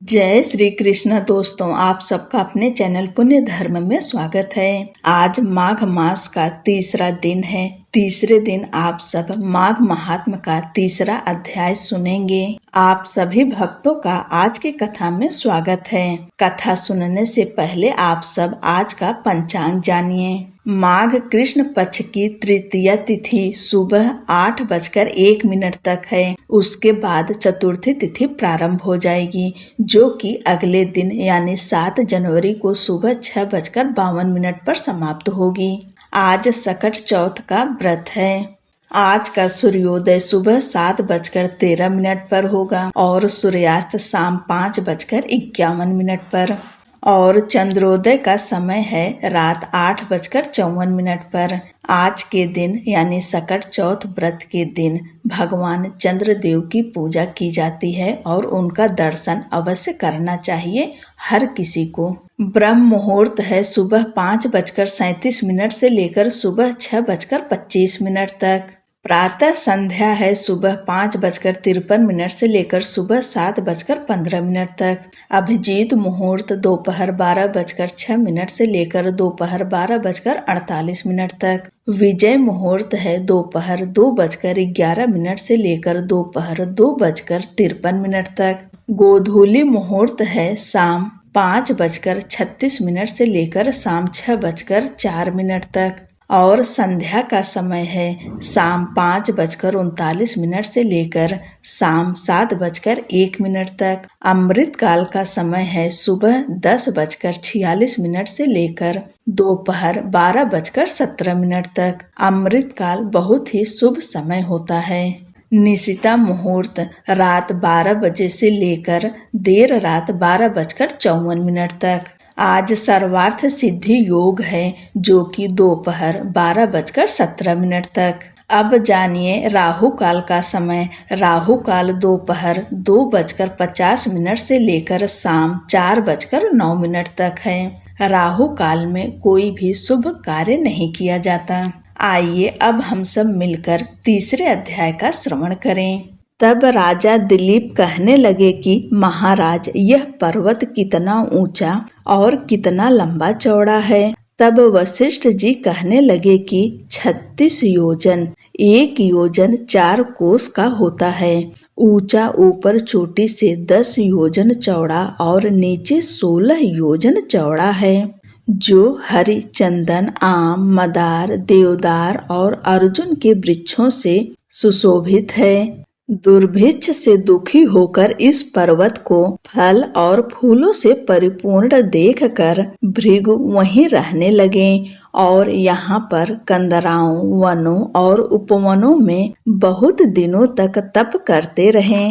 जय श्री कृष्ण दोस्तों, आप सबका अपने चैनल पुण्य धर्म में स्वागत है। आज माघ मास का तीसरा दिन है। तीसरे दिन आप सब माघ महात्म का तीसरा अध्याय सुनेंगे। आप सभी भक्तों का आज की कथा में स्वागत है। कथा सुनने से पहले आप सब आज का पंचांग जानिए। माघ कृष्ण पक्ष की तृतीया तिथि सुबह 8:01 तक है। उसके बाद चतुर्थी तिथि प्रारंभ हो जाएगी, जो कि अगले दिन यानी 7 जनवरी को सुबह 6:52 पर समाप्त होगी। आज सकट चौथ का व्रत है। आज का सूर्योदय सुबह 7:13 पर होगा और सूर्यास्त शाम 5:51 पर और चंद्रोदय का समय है रात 8:54 पर। आज के दिन यानी सकट चौथ व्रत के दिन भगवान चंद्रदेव की पूजा की जाती है और उनका दर्शन अवश्य करना चाहिए हर किसी को। ब्रह्म मुहूर्त है सुबह 5:37 से लेकर सुबह 6:25 तक। प्रातः संध्या है सुबह 5:53 से लेकर सुबह 7:15 तक। अभिजीत मुहूर्त दोपहर 12:06 से लेकर दोपहर 12:48 तक। विजय मुहूर्त है दोपहर 2:11 से लेकर दोपहर 2:53 तक। गोधूली मुहूर्त है शाम 5:36 से लेकर शाम 6:04 तक और संध्या का समय है शाम 5:39 से लेकर शाम 7:01 तक। अमृत काल का समय है सुबह 10:46 से लेकर दोपहर 12:17 तक। अमृत काल बहुत ही शुभ समय होता है। निशिता मुहूर्त रात 12 बजे से लेकर देर रात 12:54 तक। आज सर्वार्थ सिद्धि योग है, जो कि दोपहर 12:17 तक। अब जानिए राहु काल का समय। राहु काल दोपहर 2:50 से लेकर शाम 4:09 तक है। राहु काल में कोई भी शुभ कार्य नहीं किया जाता। आइए अब हम सब मिलकर तीसरे अध्याय का श्रवण करें। तब राजा दिलीप कहने लगे कि महाराज, यह पर्वत कितना ऊंचा और कितना लंबा चौड़ा है। तब वशिष्ठ जी कहने लगे कि 36 योजन, 1 योजन 4 कोस का होता है। ऊंचा ऊपर चोटी से 10 योजन चौड़ा और नीचे 16 योजन चौड़ा है, जो हरि, चंदन, आम, मदार, देवदार और अर्जुन के वृक्षों से सुशोभित है। दुर्भिक्ष से दुखी होकर इस पर्वत को फल और फूलों से परिपूर्ण देखकर भृगु वहीं रहने लगे और यहाँ पर कंदराओं, वनों और उपवनों में बहुत दिनों तक तप करते रहे।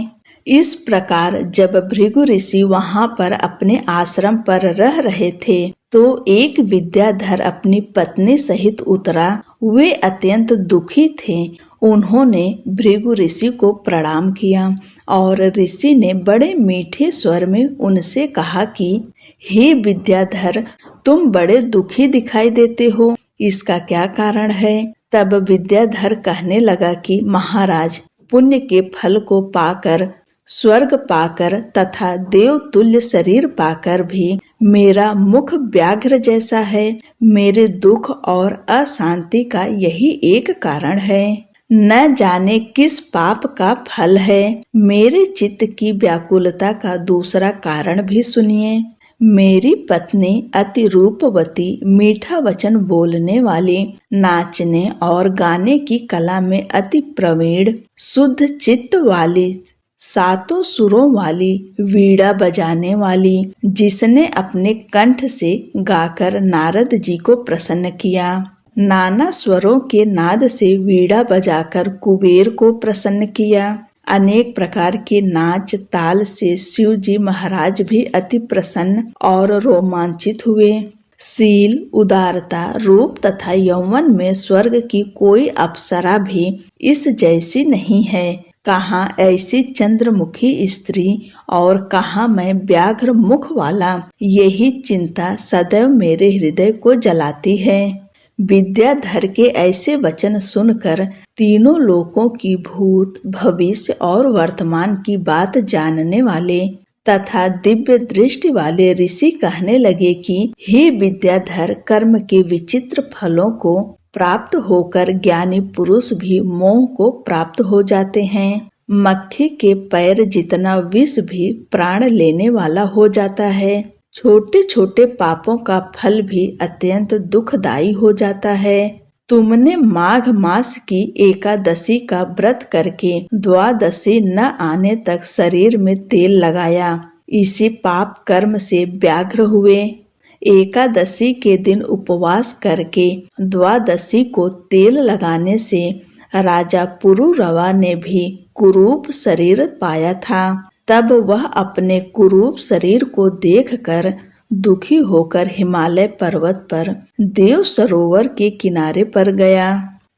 इस प्रकार जब भृगु ऋषि वहाँ पर अपने आश्रम पर रह रहे थे, तो एक विद्याधर अपनी पत्नी सहित उतरा। वे अत्यंत दुखी थे। उन्होंने भृगु ऋषि को प्रणाम किया और ऋषि ने बड़े मीठे स्वर में उनसे कहा कि हे विद्याधर, तुम बड़े दुखी दिखाई देते हो, इसका क्या कारण है? तब विद्याधर कहने लगा कि महाराज, पुण्य के फल को पाकर, स्वर्ग पाकर तथा देव तुल्य शरीर पाकर भी मेरा मुख व्याघ्र जैसा है। मेरे दुख और अशांति का यही एक कारण है। न जाने किस पाप का फल है। मेरे चित्त की व्याकुलता का दूसरा कारण भी सुनिए। मेरी पत्नी अति रूपवती, मीठा वचन बोलने वाली, नाचने और गाने की कला में अति प्रवीण, शुद्ध चित्त वाली, 7 सुरों वाली, वीणा बजाने वाली, जिसने अपने कंठ से गाकर नारद जी को प्रसन्न किया, नाना स्वरों के नाद से वीणा बजाकर कुबेर को प्रसन्न किया, अनेक प्रकार के नाच ताल से शिव जी महाराज भी अति प्रसन्न और रोमांचित हुए। शील, उदारता, रूप तथा यौवन में स्वर्ग की कोई अप्सरा भी इस जैसी नहीं है। कहाँ ऐसी चंद्रमुखी स्त्री और कहाँ मैं व्याघ्र मुख वाला, यही चिंता सदैव मेरे हृदय को जलाती है। विद्याधर के ऐसे वचन सुनकर तीनों लोकों की भूत, भविष्य और वर्तमान की बात जानने वाले तथा दिव्य दृष्टि वाले ऋषि कहने लगे कि हे विद्याधर, कर्म के विचित्र फलों को प्राप्त होकर ज्ञानी पुरुष भी मोह को प्राप्त हो जाते हैं। मक्खी के पैर जितना विष भी प्राण लेने वाला हो जाता है। छोटे छोटे पापों का फल भी अत्यंत दुखदायी हो जाता है। तुमने माघ मास की एकादशी का व्रत करके द्वादशी न आने तक शरीर में तेल लगाया, इसी पाप कर्म से व्याघ्र हुए। एकादशी के दिन उपवास करके द्वादशी को तेल लगाने से राजा पुरुरवा ने भी कुरूप शरीर पाया था। तब वह अपने कुरूप शरीर को देखकर दुखी होकर हिमालय पर्वत पर देव सरोवर के किनारे पर गया।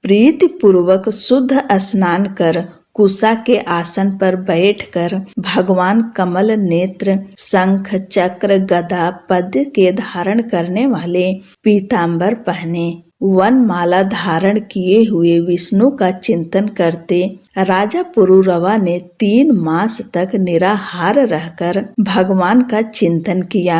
प्रीति पूर्वक शुद्ध स्नान कर कुशा के आसन पर बैठकर भगवान कमल नेत्र, शंख चक्र गदा पद्म के धारण करने वाले पीतांबर पहने वनमाला धारण किए हुए विष्णु का चिंतन करते राजा पुरुरवा ने 3 मास तक निराहार रहकर भगवान का चिंतन किया।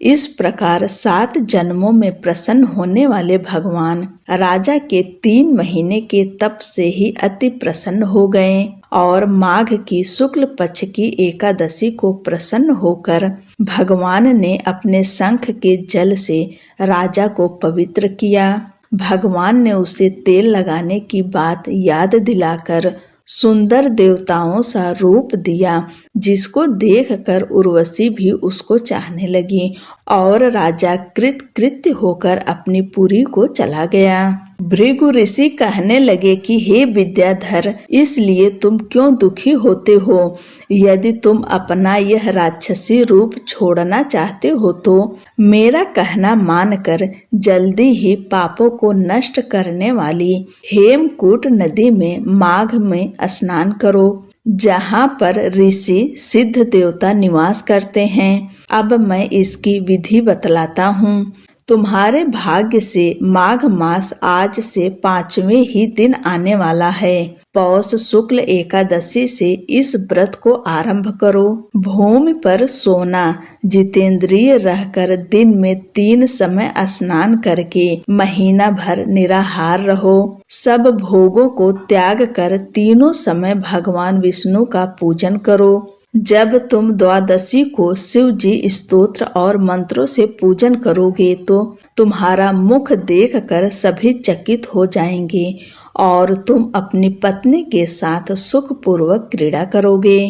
इस प्रकार 7 जन्मों में प्रसन्न होने वाले भगवान राजा के 3 महीने के तप से ही अति प्रसन्न हो गए और माघ की शुक्ल पक्ष की एकादशी को प्रसन्न होकर भगवान ने अपने शंख के जल से राजा को पवित्र किया। भगवान ने उसे तेल लगाने की बात याद दिलाकर सुंदर देवताओं सा रूप दिया, जिसको देखकर उर्वशी भी उसको चाहने लगी और राजा कृतकृत्य होकर अपनी पुरी को चला गया। भृगु ऋषि कहने लगे कि हे विद्याधर, इसलिए तुम क्यों दुखी होते हो? यदि तुम अपना यह राक्षसी रूप छोड़ना चाहते हो तो मेरा कहना मानकर जल्दी ही पापों को नष्ट करने वाली हेमकूट नदी में माघ में स्नान करो, जहाँ पर ऋषि सिद्ध देवता निवास करते हैं। अब मैं इसकी विधि बतलाता हूँ। तुम्हारे भाग्य से माघ मास आज से 5वें ही दिन आने वाला है। पौष शुक्ल एकादशी से इस व्रत को आरंभ करो। भूमि पर सोना, जितेंद्रिय रहकर दिन में 3 समय स्नान करके महीना भर निराहार रहो। सब भोगों को त्याग कर तीनों समय भगवान विष्णु का पूजन करो। जब तुम द्वादशी को शिव जी स्तोत्र और मंत्रों से पूजन करोगे तो तुम्हारा मुख देखकर सभी चकित हो जाएंगे और तुम अपनी पत्नी के साथ सुखपूर्वक क्रीड़ा करोगे।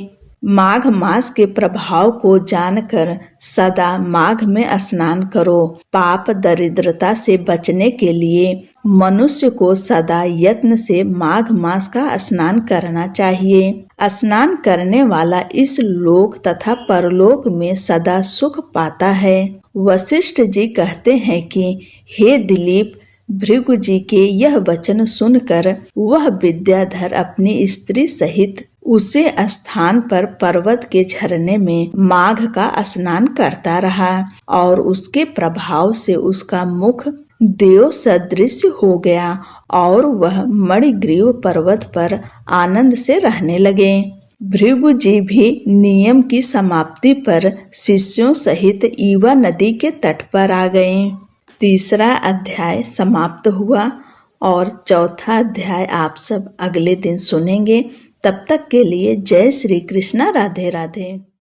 माघ मास के प्रभाव को जानकर सदा माघ में स्नान करो। पाप दरिद्रता से बचने के लिए मनुष्य को सदा यत्न से माघ मास का स्नान करना चाहिए। स्नान करने वाला इस लोक तथा परलोक में सदा सुख पाता है। वशिष्ठ जी कहते हैं कि हे दिलीप, भृगु जी के यह वचन सुनकर वह विद्याधर अपनी स्त्री सहित उसी स्थान पर पर्वत के झरने में माघ का स्नान करता रहा और उसके प्रभाव से उसका मुख देव सदृश हो गया और वह मणिग्रीव पर्वत पर आनंद से रहने लगे। भृगु जी भी नियम की समाप्ति पर शिष्यों सहित ईवा नदी के तट पर आ गए। 3रा अध्याय समाप्त हुआ और 4था अध्याय आप सब अगले दिन सुनेंगे। तब तक के लिए जय श्री कृष्णा, राधे राधे।